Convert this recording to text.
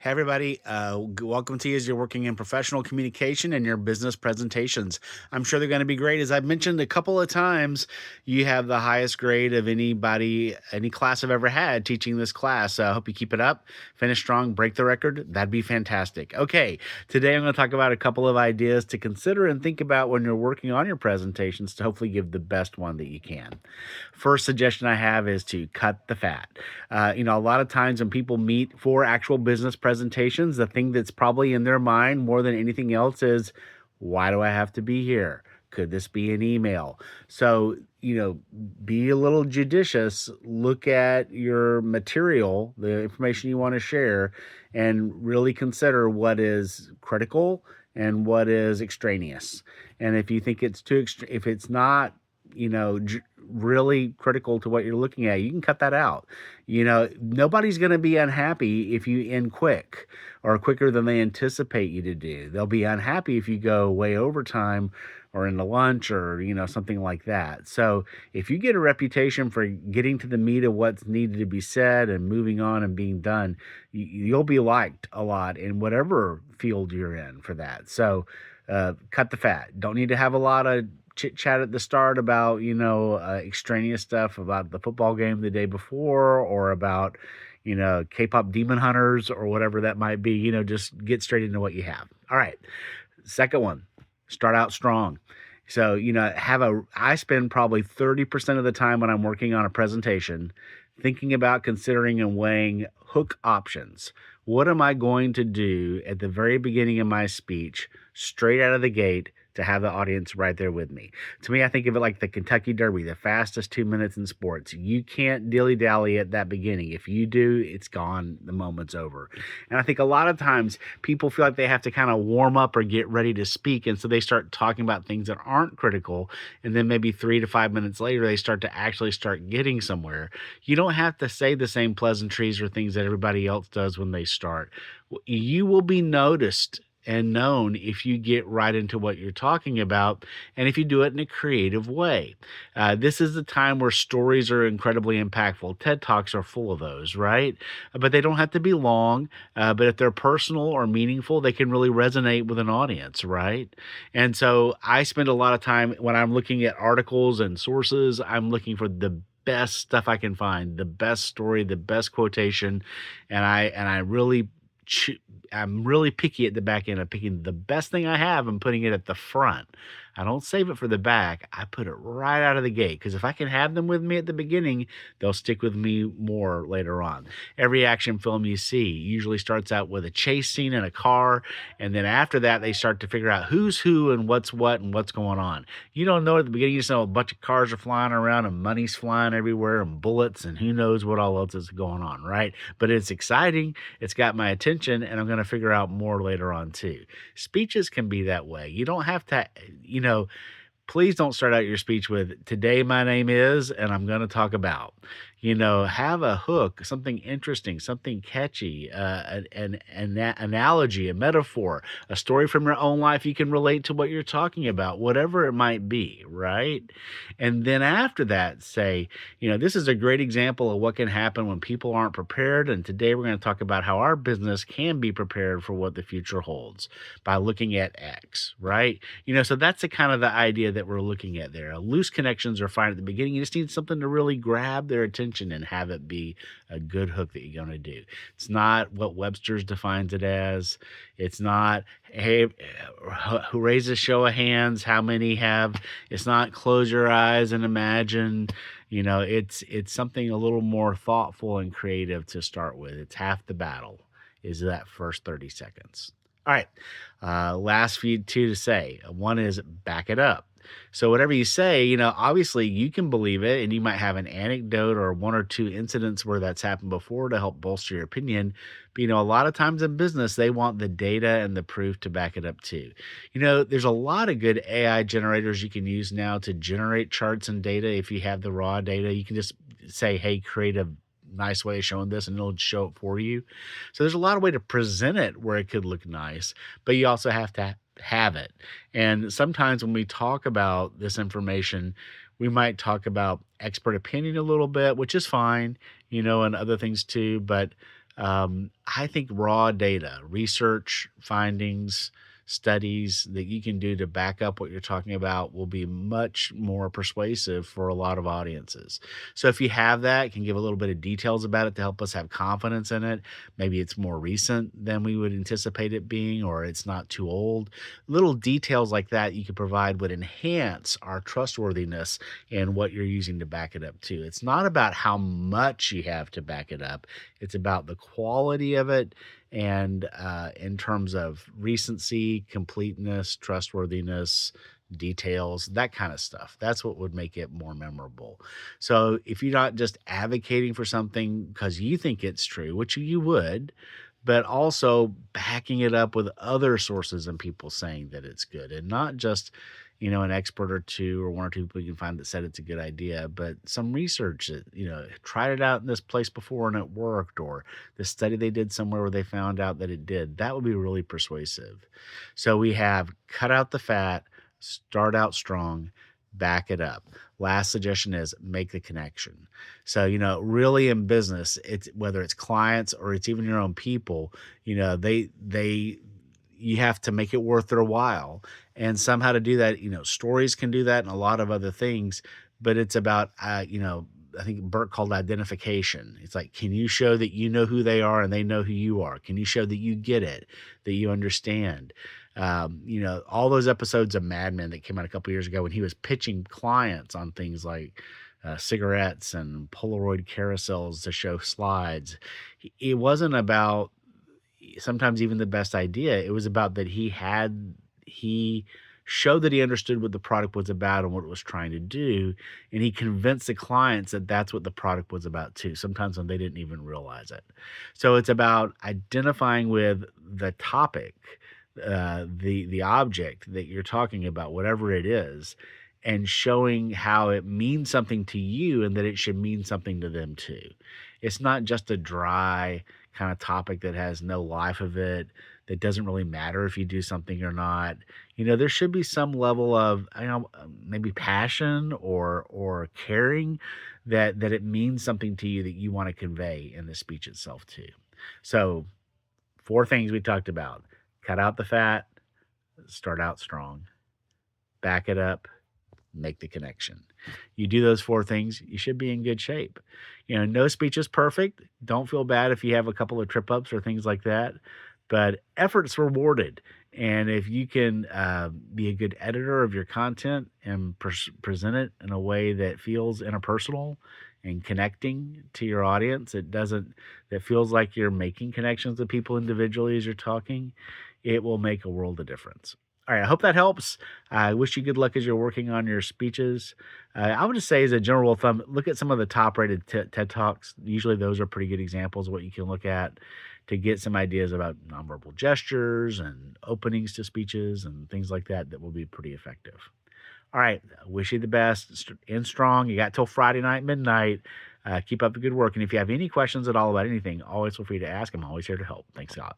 Hey, everybody. Welcome to you as you're working in professional communication and your business presentations. I'm sure they're going to be great. As I've mentioned a couple of times, you have the highest grade of anybody, any class I've ever had teaching this class. So I hope you keep it up, finish strong, break the record. That'd be fantastic. Okay, today I'm going to talk about a couple of ideas to consider and think about when you're working on your presentations to hopefully give the best one that you can. First suggestion I have is to cut the fat. A lot of times when people meet for actual business presentations, the thing that's probably in their mind more than anything else is, why do I have to be here? Could this be an email? So, be a little judicious. Look at your material, the information you want to share, and really consider what is critical and what is extraneous. And if you think it's if it's not, really critical to what you're looking at, you can cut that out. Nobody's going to be unhappy if you end quick or quicker than they anticipate you to do. They'll be unhappy if you go way overtime or into lunch or, something like that. So if you get a reputation for getting to the meat of what's needed to be said and moving on and being done, you'll be liked a lot in whatever field you're in for that. So cut the fat. Don't need to have a lot of chit chat at the start about extraneous stuff about the football game the day before or about K-pop demon hunters or whatever that might be. Just get straight into what you have. All right, second one, start out strong. So I spend probably 30% of the time when I'm working on a presentation thinking about, considering, and weighing hook options. What am I going to do at the very beginning of my speech, straight out of the gate, to have the audience right there with me? To me, I think of it like the Kentucky Derby, the fastest 2 minutes in sports. You can't dilly-dally at that beginning. If you do, it's gone. The moment's over. And I think a lot of times people feel like they have to kind of warm up or get ready to speak. And so they start talking about things that aren't critical. And then maybe 3 to 5 minutes later, they start getting somewhere. You don't have to say the same pleasantries or things that everybody else does when they start. You will be noticed and known if you get right into what you're talking about and if you do it in a creative way. This is the time where stories are incredibly impactful. TED Talks are full of those, right? But they don't have to be long. But if they're personal or meaningful, they can really resonate with an audience, right? And so I spend a lot of time when I'm looking at articles and sources, I'm looking for the best stuff I can find, the best story, the best quotation, and I really I'm really picky at the back end. I'm picking the best thing I have and putting it at the front. I don't save it for the back. I put it right out of the gate because if I can have them with me at the beginning, they'll stick with me more later on. Every action film you see usually starts out with a chase scene in a car, and then after that, they start to figure out who's who and what's what and what's going on. You don't know at the beginning. You just know a bunch of cars are flying around and money's flying everywhere and bullets and who knows what all else is going on, right? But it's exciting. It's got my attention, and I'm going to figure out more later on too. Speeches can be that way. You don't have to, please don't start out your speech with, today my name is, and I'm going to talk about. Have a hook, something interesting, something catchy, an analogy, a metaphor, a story from your own life you can relate to what you're talking about, whatever it might be, right? And then after that, say, this is a great example of what can happen when people aren't prepared. And today we're going to talk about how our business can be prepared for what the future holds by looking at X, right? So that's the kind of the idea that we're looking at there. Loose connections are fine at the beginning. You just need something to really grab their attention and have it be a good hook that you're going to do. It's not what Webster's defines it as. It's not, hey, who raises show of hands, how many have. It's not close your eyes and imagine. It's something a little more thoughtful and creative to start with. It's half the battle is that first 30 seconds. All right. Last few two to say. One is back it up. So whatever you say, obviously you can believe it and you might have an anecdote or one or two incidents where that's happened before to help bolster your opinion. But, a lot of times in business, they want the data and the proof to back it up too. There's a lot of good AI generators you can use now to generate charts and data. If you have the raw data, you can just say, hey, create a nice way of showing this and it'll show it for you. So there's a lot of way to present it where it could look nice, but you also have to have it. And sometimes when we talk about this information, we might talk about expert opinion a little bit, which is fine, and other things too. But I think raw data, research findings, studies that you can do to back up what you're talking about will be much more persuasive for a lot of audiences. So if you have that, you can give a little bit of details about it to help us have confidence in it. Maybe it's more recent than we would anticipate it being, or it's not too old. Little details like that you can provide would enhance our trustworthiness in what you're using to back it up too. It's not about how much you have to back it up. It's about the quality of it and in terms of recency, completeness, trustworthiness, details, that kind of stuff. That's what would make it more memorable. So if you're not just advocating for something because you think it's true, which you would, but also backing it up with other sources and people saying that it's good and not just an expert or two or one or two people you can find that said it's a good idea, but some research that, tried it out in this place before and it worked, or the study they did somewhere where they found out that it did. That would be really persuasive. So we have cut out the fat, start out strong, back it up. Last suggestion is make the connection. So, really in business, it's whether it's clients or it's even your own people, they you have to make it worth their while. And somehow to do that, stories can do that and a lot of other things, but it's about, I think Burke called identification. It's like, can you show that you know who they are and they know who you are? Can you show that you get it, that you understand? All those episodes of Mad Men that came out a couple years ago when he was pitching clients on things like cigarettes and Polaroid carousels to show slides. It wasn't about sometimes even the best idea. It was about that he showed that he understood what the product was about and what it was trying to do, and he convinced the clients that that's what the product was about too, sometimes when they didn't even realize it. So it's about identifying with the topic, the object that you're talking about, whatever it is, and showing how it means something to you and that it should mean something to them too. It's not just a dry kind of topic that has no life of it, that doesn't really matter if you do something or not. There should be some level of, maybe passion or caring that it means something to you that you want to convey in the speech itself too. So, four things we talked about: cut out the fat, start out strong, back it up, make the connection. You do those four things, you should be in good shape. No speech is perfect. Don't feel bad if you have a couple of trip ups or things like that, but effort's rewarded. And if you can be a good editor of your content and present it in a way that feels interpersonal and connecting to your audience, that feels like you're making connections with people individually as you're talking, it will make a world of difference. All right, I hope that helps. I wish you good luck as you're working on your speeches. I would just say, as a general rule of thumb, look at some of the top-rated TED Talks. Usually those are pretty good examples of what you can look at to get some ideas about nonverbal gestures and openings to speeches and things like that will be pretty effective. All right, I wish you the best. End strong. You got till Friday night, midnight. Keep up the good work. And if you have any questions at all about anything, always feel free to ask. I'm always here to help. Thanks a lot.